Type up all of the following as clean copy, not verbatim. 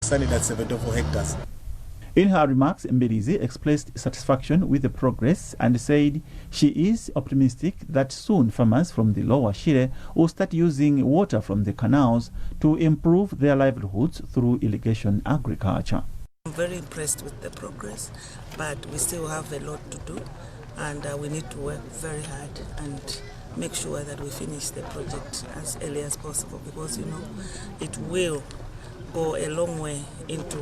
standing at 74 hectares. In her remarks, Mbelizi expressed satisfaction with the progress and said she is optimistic that soon farmers from the lower Shire will start using water from the canals to improve their livelihoods through irrigation agriculture. I'm very impressed with the progress, but we still have a lot to do, and we need to work very hard and make sure that we finish the project as early as possible, because it will go a long way into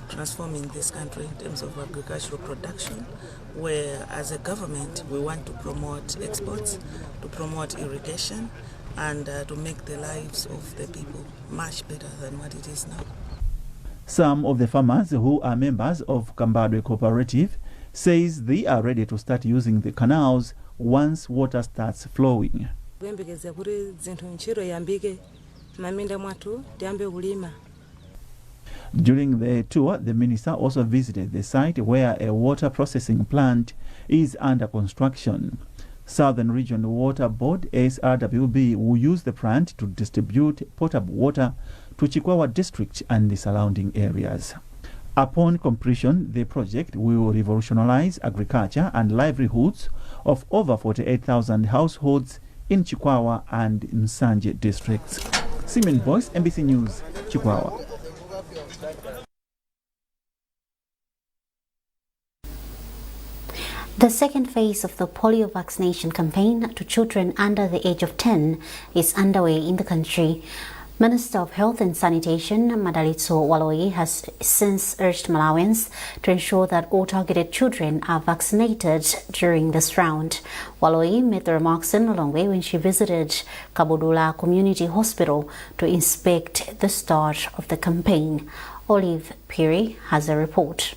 transforming this country in terms of agricultural production, where as a government we want to promote exports, to promote irrigation, and to make the lives of the people much better than what it is now. Some of the farmers who are members of Kambadwe Cooperative says they are ready to start using the canals once water starts flowing. During the tour, the minister also visited the site where a water processing plant is under construction. Southern Region Water Board (SRWB) will use the plant to distribute potable water to Chikwawa district and the surrounding areas. Upon completion, the project will revolutionize agriculture and livelihoods of over 48,000 households in Chikwawa and Msanje districts. Simeon Boyce, NBC News, Chikwawa. The second phase of the polio vaccination campaign to children under the age of 10 is underway in the country. Minister of Health and Sanitation, Madalitso Waloi, has since urged Malawians to ensure that all targeted children are vaccinated during this round. Waloi made the remarks in Lilongwe when she visited Kabudula Community Hospital to inspect the start of the campaign. Olive Piri has a report.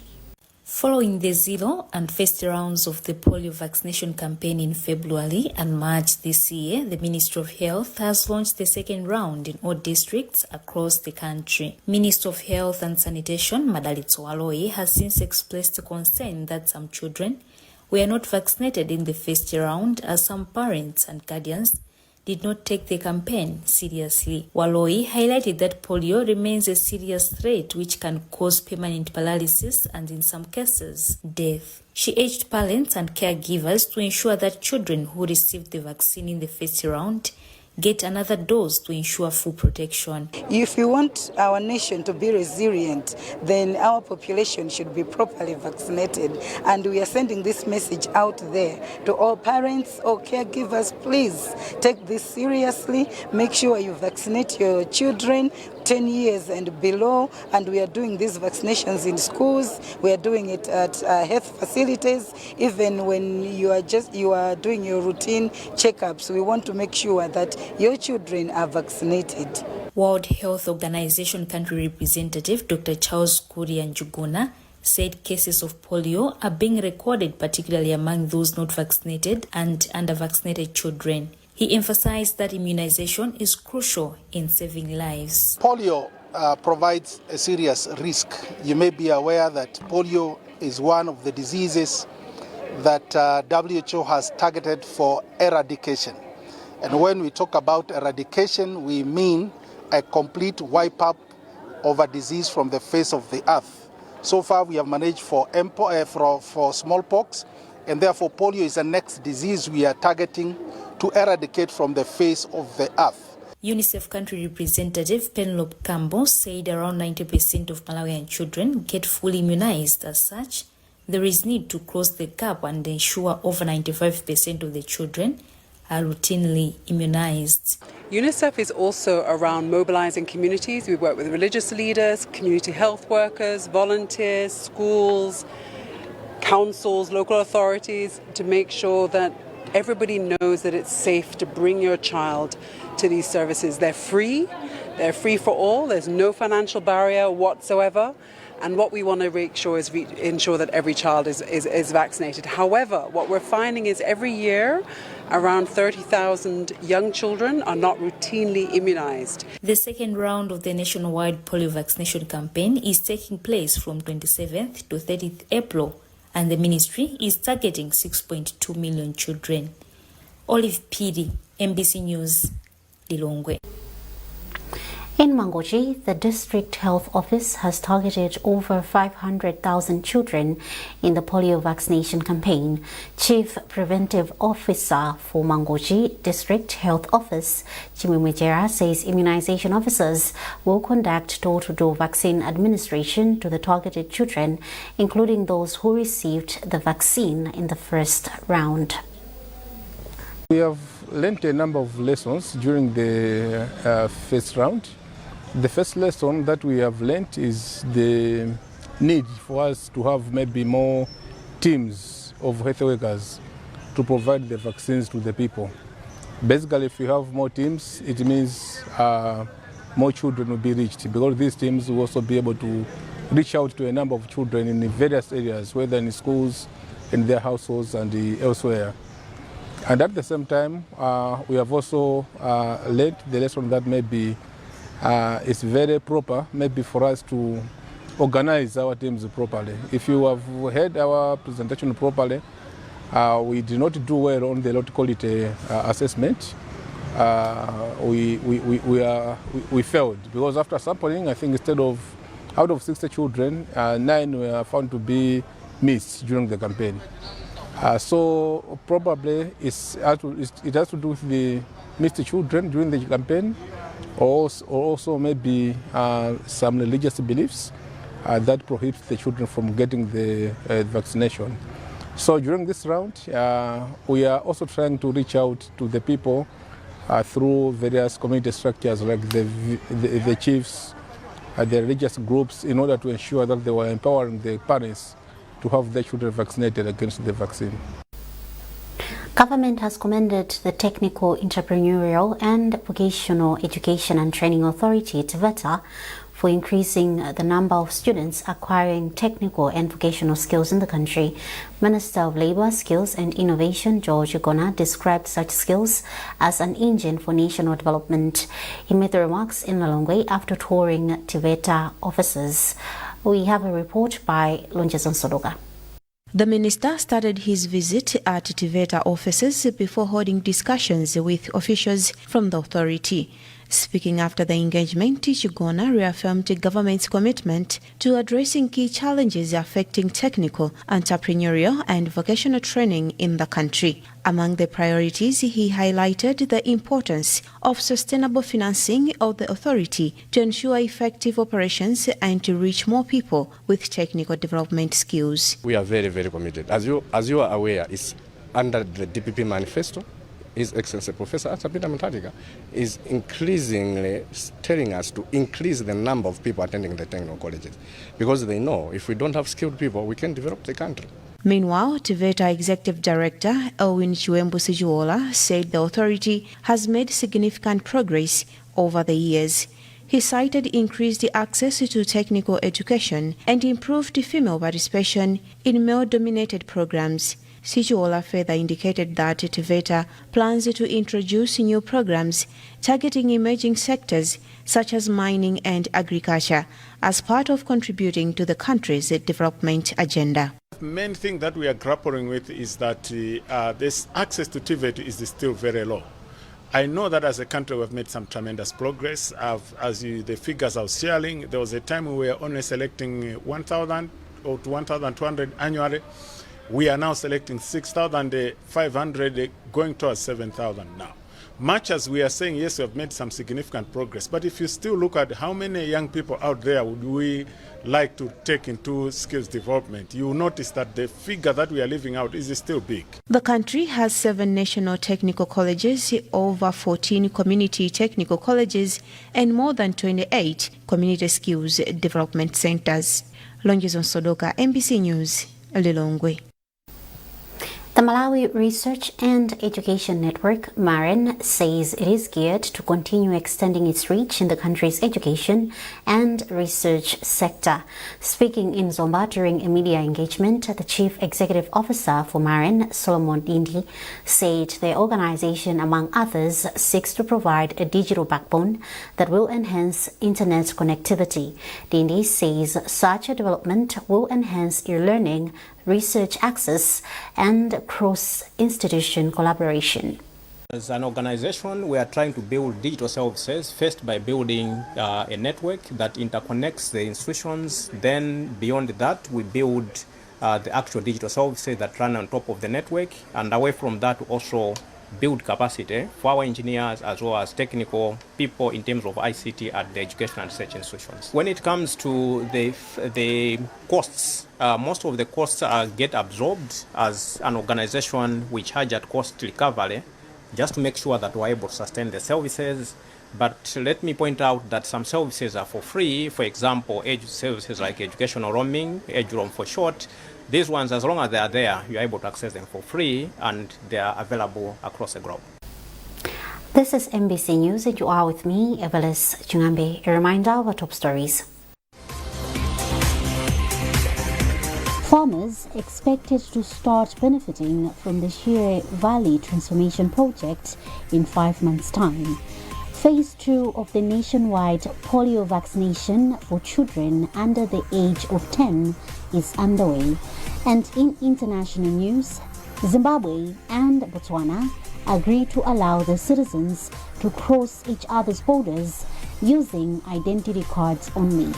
Following the zero and first rounds of the polio vaccination campaign in February and March this year, the Ministry of Health has launched the second round in all districts across the country. Minister of Health and Sanitation, Madalitso Waloi, has since expressed concern that some children were not vaccinated in the first round, as some parents and guardians did not take the campaign seriously. Waloi highlighted that polio remains a serious threat which can cause permanent paralysis and, in some cases, death. She urged parents and caregivers to ensure that children who received the vaccine in the first round get another dose to ensure full protection. If you want our nation to be resilient, then our population should be properly vaccinated. And we are sending this message out there to all parents or caregivers. Please take this seriously. Make sure you vaccinate your children 10 years and below, and we are doing these vaccinations in schools. We are doing it at health facilities. Even when you are doing your routine checkups, we want to make sure that your children are vaccinated. World Health Organization country representative Dr. Charles Kuria Njuguna said cases of polio are being recorded, particularly among those not vaccinated and under-vaccinated children. He emphasized that immunization is crucial in saving lives. Polio provides a serious risk. You may be aware that polio is one of the diseases that WHO has targeted for eradication. And when we talk about eradication, we mean a complete wipe-up of a disease from the face of the earth. So far, we have managed for smallpox, and therefore polio is the next disease we are targeting to eradicate from the face of the earth. UNICEF country representative Penelope Campbell said around 90% of Malawian children get fully immunized. As such, there is need to close the gap and ensure over 95% of the children are routinely immunized. UNICEF is also around mobilizing communities. We work with religious leaders, community health workers, volunteers, schools, councils, local authorities, to make sure that everybody knows that it's safe to bring your child to these services. They're free for all, there's no financial barrier whatsoever. And what we want to make sure is ensure that every child is vaccinated. However, what we're finding is every year around 30,000 young children are not routinely immunized. The second round of the nationwide polio vaccination campaign is taking place from 27th to 30th April, and the ministry is targeting 6.2 million children. Olive Piri, NBC News, Lilongwe. In Mangochi, the District Health Office has targeted over 500,000 children in the polio vaccination campaign. Chief Preventive Officer for Mangochi District Health Office, Chimimwejera, says immunization officers will conduct door-to-door vaccine administration to the targeted children, including those who received the vaccine in the first round. We have learned a number of lessons during the first round. The first lesson that we have learned is the need for us to have maybe more teams of health workers to provide the vaccines to the people. Basically, if we have more teams, it means more children will be reached, because these teams will also be able to reach out to a number of children in various areas, whether in schools, in their households, and elsewhere. And at the same time, we have also learned the lesson that maybe it's very proper, maybe for us to organize our teams properly. If you have heard our presentation properly, we did not do well on the lot quality assessment. We failed, because after sampling, I think instead of out of 60 children, 9 were found to be missed during the campaign. So probably it has to do with the missed children during the campaign, or also maybe some religious beliefs that prohibit the children from getting the vaccination. So during this round, we are also trying to reach out to the people through various community structures like the chiefs, the religious groups, in order to ensure that they were empowering the parents to have their children vaccinated against the vaccine. Government has commended the Technical, Entrepreneurial and Vocational Education and Training Authority, TVETA, for increasing the number of students acquiring technical and vocational skills in the country. Minister of Labour, Skills and Innovation, George Ugona, described such skills as an engine for national development. He made the remarks in Lilongwe after touring TVETA offices. We have a report by Lonjeson Sodoga. The minister started his visit at TVETA offices before holding discussions with officials from the authority. Speaking after the engagement, Chugona reaffirmed the government's commitment to addressing key challenges affecting technical, entrepreneurial and vocational training in the country. Among the priorities, he highlighted the importance of sustainable financing of the authority to ensure effective operations and to reach more people with technical development skills. We are very, very committed. As you are aware, it's under the DPP manifesto. His Excellency Professor Peter Mutharika is increasingly telling us to increase the number of people attending the technical colleges, because they know if we don't have skilled people, we can develop the country. Meanwhile, TVETA Executive Director Elwin Chiwembu Sijuola said the authority has made significant progress over the years. He cited increased access to technical education and improved female participation in male-dominated programs. Sijuola further indicated that TVETA plans to introduce new programs targeting emerging sectors such as mining and agriculture as part of contributing to the country's development agenda. The main thing that we are grappling with is that this access to TVET is still very low. I know that as a country we have made some tremendous progress. The figures I was sharing, there was a time we were only selecting 1,000 or 1,200 annually. We are now selecting 6,500, going towards 7,000 now. Much as we are saying, yes, we have made some significant progress, but if you still look at how many young people out there would we like to take into skills development, you will notice that the figure that we are leaving out is still big. The country has 7 national technical colleges, over 14 community technical colleges, and more than 28 community skills development centers. Lonjeson Sodoka, MBC News, Lilongwe. The Malawi Research and Education Network, MAREN, says it is geared to continue extending its reach in the country's education and research sector. Speaking in Zomba during a media engagement, the Chief Executive Officer for MAREN, Solomon Dindi, said the organization, among others, seeks to provide a digital backbone that will enhance internet connectivity. Dindi says such a development will enhance e-learning, research access, and cross-institution collaboration. As an organization, we are trying to build digital services, first by building a network that interconnects the institutions. Then beyond that, we build the actual digital services that run on top of the network. And away from that, we also build capacity for our engineers as well as technical people in terms of ICT at the education and research institutions. When it comes to the costs, most of the costs get absorbed as an organization. We charge at cost recovery, just to make sure that we're able to sustain the services. But let me point out that some services are for free. For example, services like educational roaming, EduRoam for short. These ones, as long as they are there, you're able to access them for free, and they are available across the globe. This is MBC News, and you are with me, Evelis Chungambe. A reminder of our top stories. Farmers expected to start benefiting from the Shire Valley Transformation Project in 5 months' time. Phase 2 of the nationwide polio vaccination for children under the age of 10 is underway. And in international news, Zimbabwe and Botswana agree to allow their citizens to cross each other's borders using identity cards only.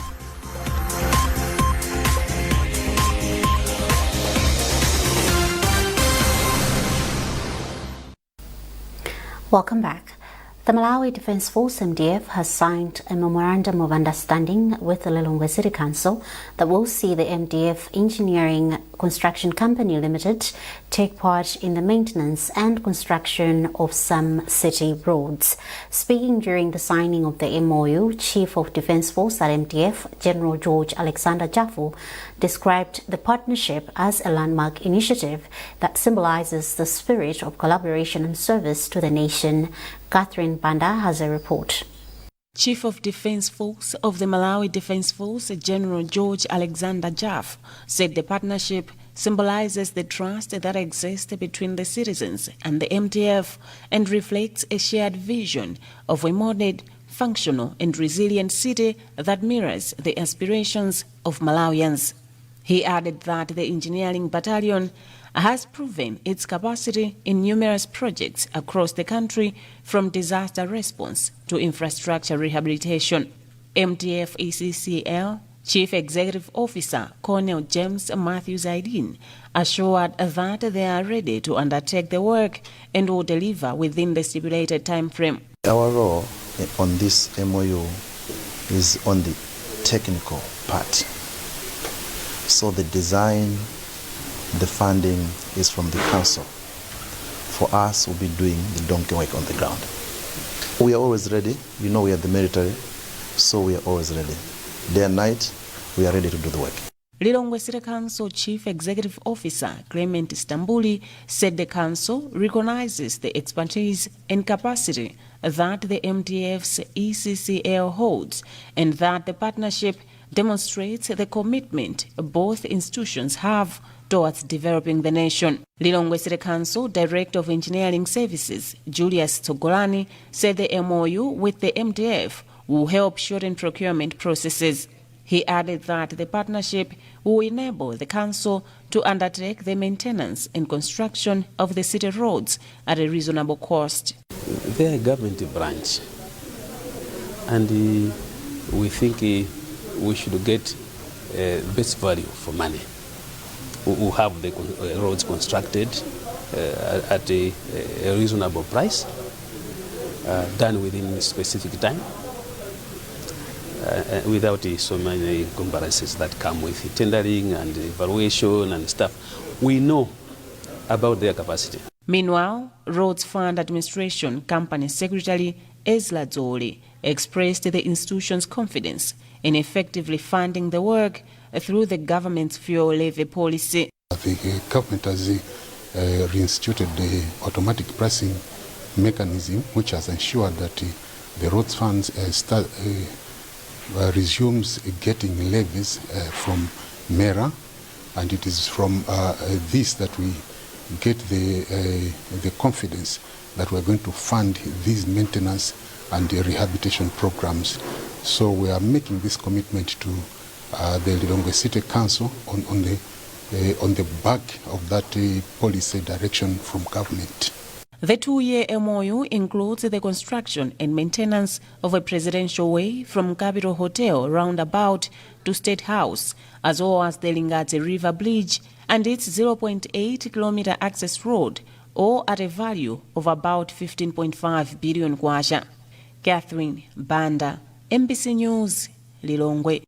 Welcome back. The Malawi Defence Force MDF has signed a memorandum of understanding with the Lilongwe City Council that will see the MDF Engineering Construction Company Limited take part in the maintenance and construction of some city roads. Speaking during the signing of the MOU, Chief of Defence Force at MDF, General George Alexander Jaffu, described the partnership as a landmark initiative that symbolizes the spirit of collaboration and service to the nation. Catherine Banda has a report. Chief of Defence Force of the Malawi Defence Force, General George Alexander Jaffu, said the partnership symbolizes the trust that exists between the citizens and the MDF and reflects a shared vision of a modern, functional and resilient city that mirrors the aspirations of Malawians. He added that the engineering battalion has proven its capacity in numerous projects across the country, from disaster response to infrastructure rehabilitation. MDF ECCL Chief Executive Officer Colonel James Matthew Zaidin assured that they are ready to undertake the work and will deliver within the stipulated time frame. Our role on this MOU is on the technical part. So the design, the funding is from the council. For us, we'll be doing the donkey work on the ground. We are always ready. You know, we are the military, so we are always ready. Day and night, we are ready to do the work. Lilongwe City Council Chief Executive Officer Clement Stambuli said the council recognizes the expertise and capacity that the MDF's ECCL holds, and that the partnership demonstrates the commitment both institutions have towards developing the nation. Lilongwe City Council Director of Engineering Services, Julius Togolani, said the MOU with the MDF will help shorten procurement processes. He added that the partnership will enable the council to undertake the maintenance and construction of the city roads at a reasonable cost. They are a government branch, and we think we should get best value for money. We will have the roads constructed at a reasonable price, done within a specific time, without so many encumbrances that come with tendering and evaluation and stuff. We know about their capacity. Meanwhile, Roads Fund Administration Company Secretary Ezra Zoli expressed the institution's confidence in effectively funding the work through the government's fuel levy policy. The government has reinstituted the automatic pricing mechanism, which has ensured that the roads funds resumes getting levies from MERA, and it is from this that we get the confidence that we're going to fund these maintenance and the rehabilitation programs. So we are making this commitment to the Lilongwe City Council on the back of that policy direction from government. The 2-year MOU includes the construction and maintenance of a presidential way from Capitol Hotel roundabout to State House, as well as the Lingati River Bridge and its 0.8-kilometer access road, all at a value of about 15.5 billion kwacha. Catherine Banda, MBC News, Lilongwe.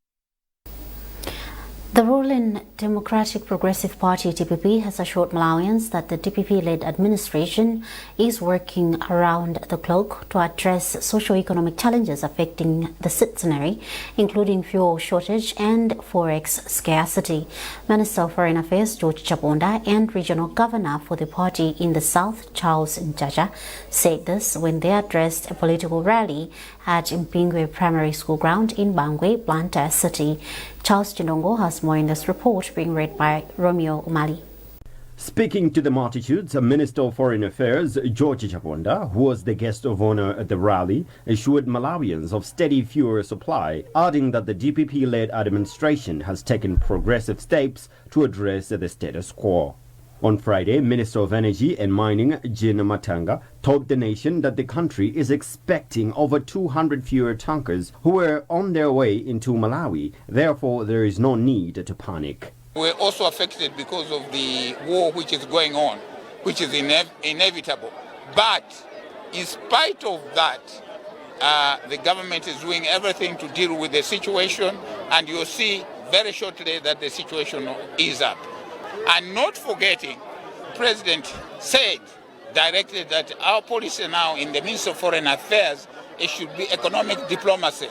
The ruling Democratic Progressive Party DPP has assured Malawians that the DPP-led administration is working around the clock to address socio-economic challenges affecting the citizenry, including fuel shortage and forex scarcity. Minister of Foreign Affairs George Chaponda and Regional Governor for the party in the South, Charles Nchacha, said this when they addressed a political rally at Mpingwe Primary School ground in Bangwe, Blantyre City. Charles Chinongo has more in this report, being read by Romeo Umali. Speaking to the multitudes, Minister of Foreign Affairs George Chaponda, who was the guest of honor at the rally, assured Malawians of steady fuel supply, adding that the DPP-led administration has taken progressive steps to address the status quo. On Friday, Minister of Energy and Mining Jean Matanga told the nation that the country is expecting over 200 fuel tankers who are on their way into Malawi. Therefore, there is no need to panic. We're also affected because of the war which is going on, which is inevitable. But in spite of that, the government is doing everything to deal with the situation, and you'll see very shortly that the situation is up. And not forgetting, President said directly that our policy now in the Ministry of Foreign Affairs, it should be economic diplomacy.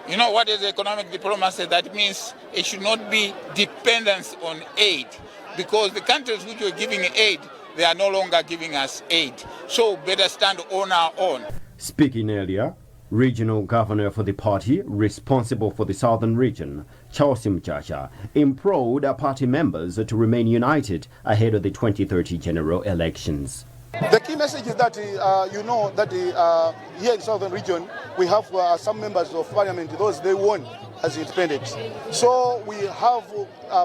You know what is economic diplomacy? That means it should not be dependence on aid, because the countries which are giving aid, they are no longer giving us aid. So better stand on our own. Speaking earlier, Regional Governor for the party responsible for the southern region, Charles Nchacha, implored party members to remain united ahead of the 2030 general elections. The key message is that you know that here in the southern region we have some members of parliament, those they won as independent. So we have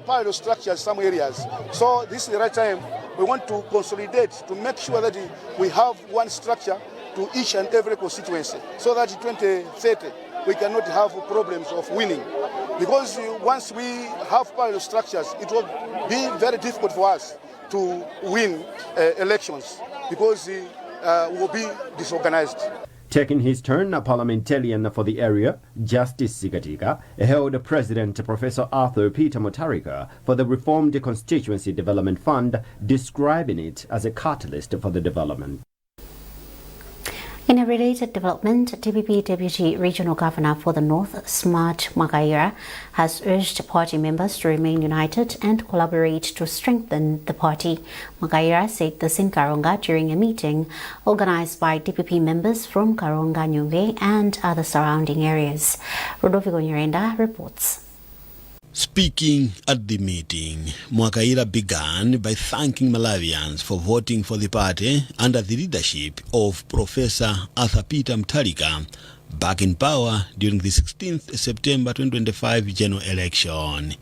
parallel structures in some areas. So this is the right time we want to consolidate to make sure that we have one structure to each and every constituency, so that in 2030 we cannot have problems of winning. Because once we have parallel structures, it will be very difficult for us to win elections, because we will be disorganized. Taking his turn, a parliamentarian for the area, Justice Sigatika, hailed President Professor Arthur Peter Mutharika for the reformed Constituency Development Fund, describing it as a catalyst for the development. In a related development, DPP Deputy Regional Governor for the North, Smart Magaira, has urged party members to remain united and collaborate to strengthen the party. Magaira said this in Karonga during a meeting organized by DPP members from Karonga, Nyungwe and other surrounding areas. Rodolfo Nyirenda reports. Speaking at the meeting, Mwakaira began by thanking Malawians for voting for the party under the leadership of Professor Arthur Peter Mutharika back in power during the 16th September 2025 general election.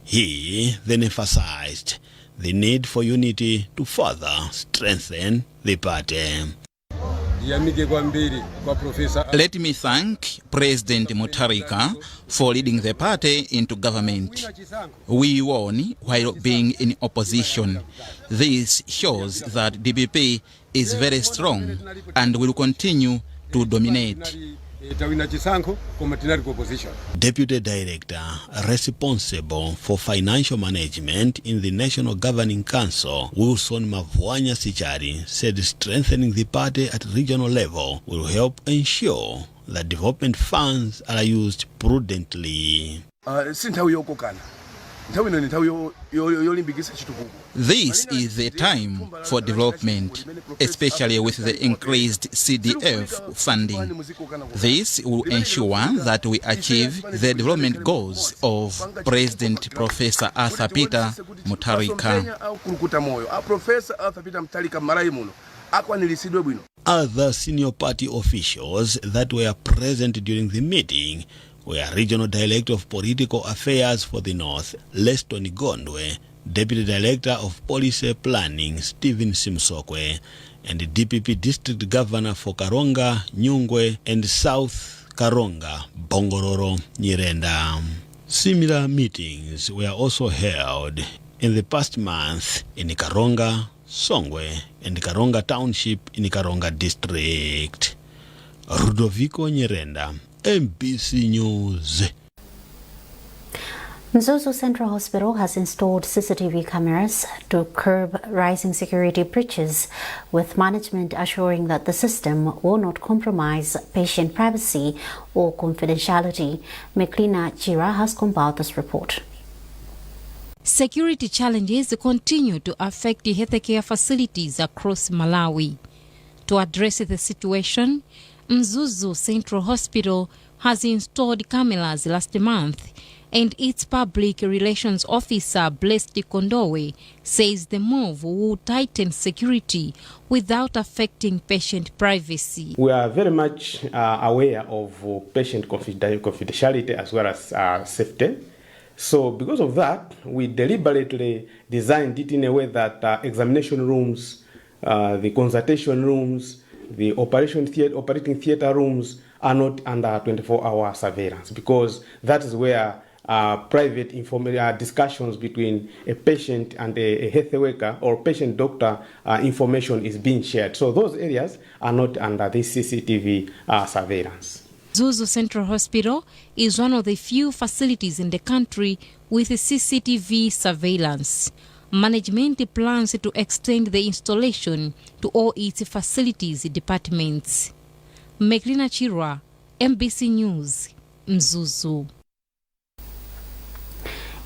He then emphasized the need for unity to further strengthen the party. Let me thank President Mutharika for leading the party into government. We won while being in opposition. This shows that DPP is very strong and will continue to dominate. Deputy Director responsible for financial management in the National Governing Council, Wilson Mavwanya Sichari, said strengthening the party at regional level will help ensure that development funds are used prudently. This is the time for development, especially with the increased CDF funding. This will ensure that we achieve the development goals of President Professor Arthur Peter Mutharika. Other senior party officials that were present during the meeting were Regional Director of Political Affairs for the North, Leston Gondwe, Deputy Director of Policy Planning Stephen Simsokwe, and the DPP District Governor for Karonga, Nyungwe, and South Karonga, Bongororo Nyirenda. Similar meetings were also held in the past month in Karonga, Songwe, and Karonga Township in Karonga District. Rudoviko Nyirenda, MBC News. Mzuzu Central Hospital has installed CCTV cameras to curb rising security breaches, with management assuring that the system will not compromise patient privacy or confidentiality. Meklina Chira has compiled this report. Security challenges continue to affect the healthcare facilities across Malawi. To address the situation, Mzuzu Central Hospital has installed cameras last month, and its public relations officer, Blessed Kondowe, says the move will tighten security without affecting patient privacy. We are very much aware of patient confidentiality as well as safety. So because of that, we deliberately designed it in a way that examination rooms, the consultation rooms, the operating theater rooms are not under 24-hour surveillance, because that is where private discussions between a patient and a health worker or patient-doctor information is being shared. So those areas are not under this CCTV surveillance. Mzuzu Central Hospital is one of the few facilities in the country with CCTV surveillance. Management plans to extend the installation to all its facilities departments. Meklina Chirwa, MBC News, Mzuzu.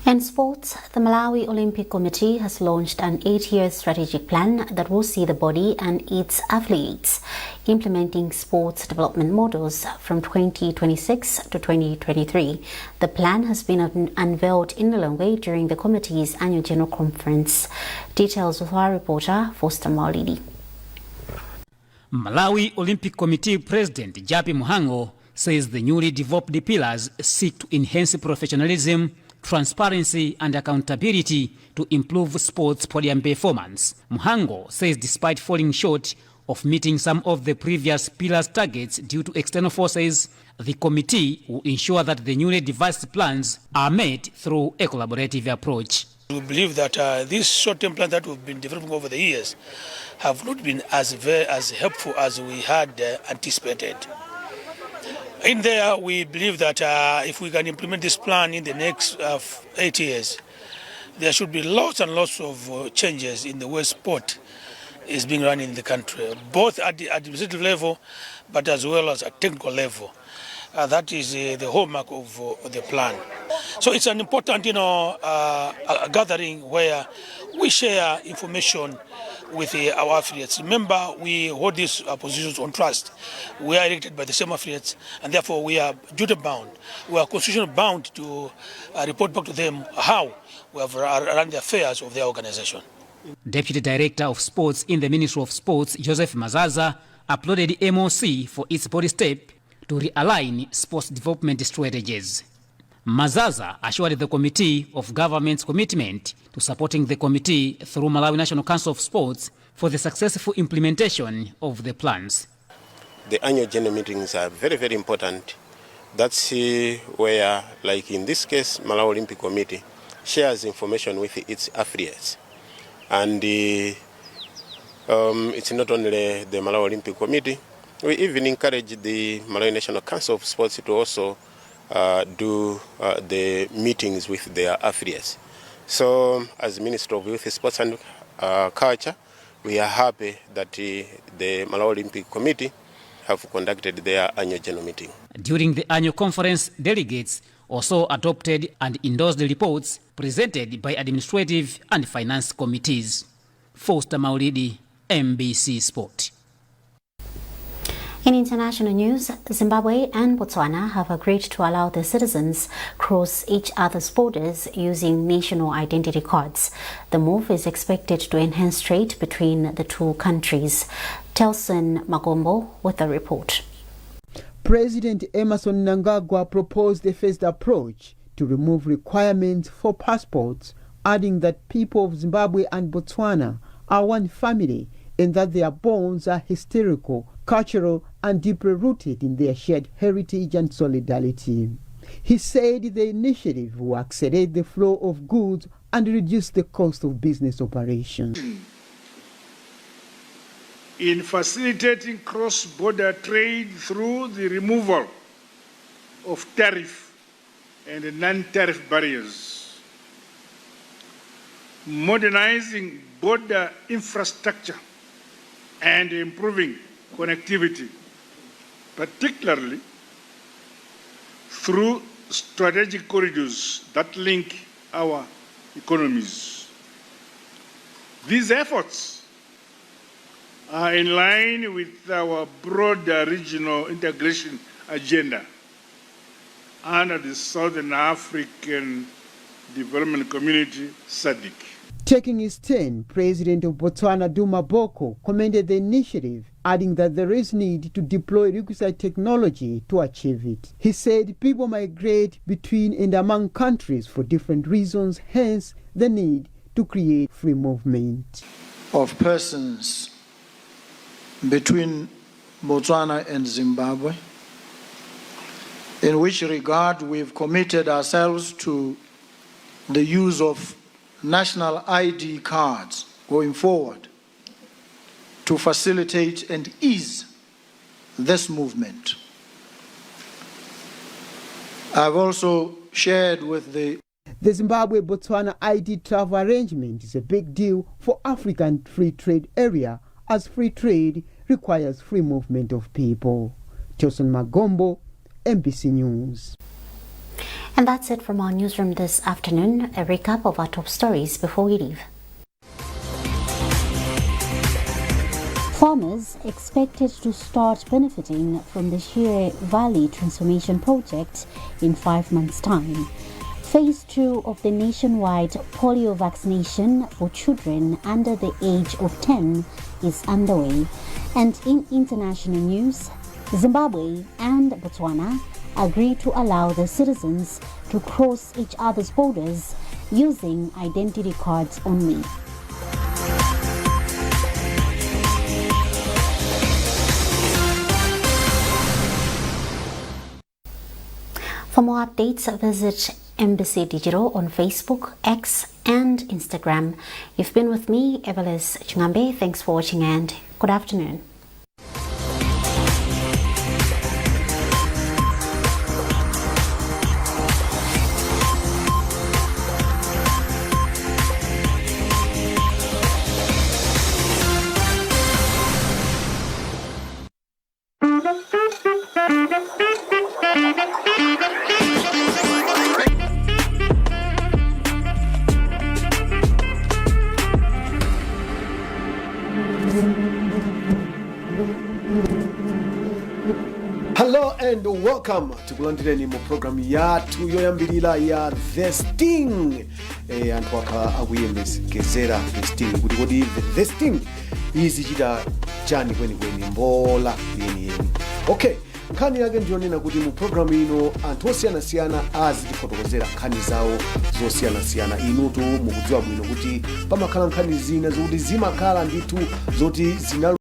In sports, the Malawi Olympic Committee has launched an 8-year strategic plan that will see the body and its athletes implementing sports development models from 2026 to 2023. The plan has been unveiled in Lilongwe during the committee's annual general conference. Details with our reporter, Foster Maulidi. Malawi Olympic Committee President Japi Muhango says the newly developed pillars seek to enhance professionalism, transparency and accountability to improve sports podium performance. Muhango says despite falling short of meeting some of the previous pillars' targets due to external forces, the committee will ensure that the newly devised plans are met through a collaborative approach. We believe that these short-term plans that we've been developing over the years have not been as helpful as we had anticipated. In there, we believe that if we can implement this plan in the next 8 years, there should be lots and lots of changes in the way sport is being run in the country, both at the administrative level, but as well as at technical level. That is the hallmark of the plan. So it's an important, gathering where we share information with our affiliates. Remember, we hold these positions on trust. We are elected by the same affiliates, and therefore we are duty-bound. We are constitutionally bound to report back to them how we have run the affairs of their organization. Deputy Director of Sports in the Ministry of Sports, Joseph Mazaza, applauded MOC for its bold step to realign sports development strategies. Mazaza assured the committee of government's commitment to supporting the committee through Malawi National Council of Sports for the successful implementation of the plans. The annual general meetings are very, very important. That's where, like in this case, Malawi Olympic Committee shares information with its affiliates. And it's not only the Malawi Olympic Committee, we even encourage the Malawi National Council of Sports to also do the meetings with their affiliates. So as Minister of Youth, Sports and Culture, we are happy that the Malawi Olympic Committee have conducted their annual general meeting. During the annual conference, delegates also adopted and endorsed the reports presented by administrative and finance committees. Foster Maulidi, MBC Sport. In international news, Zimbabwe and Botswana have agreed to allow their citizens cross each other's borders using national identity cards. The move is expected to enhance trade between the two countries. Telson Magombo with a report. President Emerson Mnangagwa proposed a phased approach to remove requirements for passports adding that people of Zimbabwe and Botswana are one family and that their bonds are historical, cultural, and deeply rooted in their shared heritage and solidarity. He said the initiative will accelerate the flow of goods and reduce the cost of business operations. In facilitating cross-border trade through the removal of tariff and non-tariff barriers, modernizing border infrastructure and improving connectivity, particularly through strategic corridors that link our economies. These efforts are in line with our broader regional integration agenda under the Southern African Development Community, SADC. Taking his turn, President of Botswana Duma Boko commended the initiative, adding that there is need to deploy requisite technology to achieve it. He said people migrate between and among countries for different reasons, hence the need to create free movement of persons between Botswana and Zimbabwe, in which regard we've committed ourselves to the use of national ID cards going forward to facilitate and ease this movement. I've also shared with the Zimbabwe-Botswana ID travel arrangement is a big deal for African free trade area, as free trade requires free movement of people. Johnson Magombo, MBC News. And that's it from our newsroom this afternoon. A recap of our top stories before we leave. Farmers expected to start benefiting from the Shire Valley Transformation Project in 5 months' time. Phase 2 of the nationwide polio vaccination for children under the age of 10 is underway. And in international news, Zimbabwe and Botswana agree to allow their citizens to cross each other's borders using identity cards only. For more updates, visit Embassy Digital on Facebook, X, and Instagram. You've been with me, Evelis Chingambe. Thanks for watching and good afternoon. Hello and welcome to kulandireni mu program yathu yoyambirira ya The Sting. Anthu akhala akuyembekezera The Sting kuti kodi The Sting izichita chani kwenikweni mbola yeniyeni. Okay, nkhani yake ndiyonena kuti mu program ino anthu osiyanasiyana azitifotokozera nkhani zawo zosiyanasiyana. Inutu mukudziwa bwino kuti pamakhala nkhani zina zokuti zimakhala ndithu zoti zina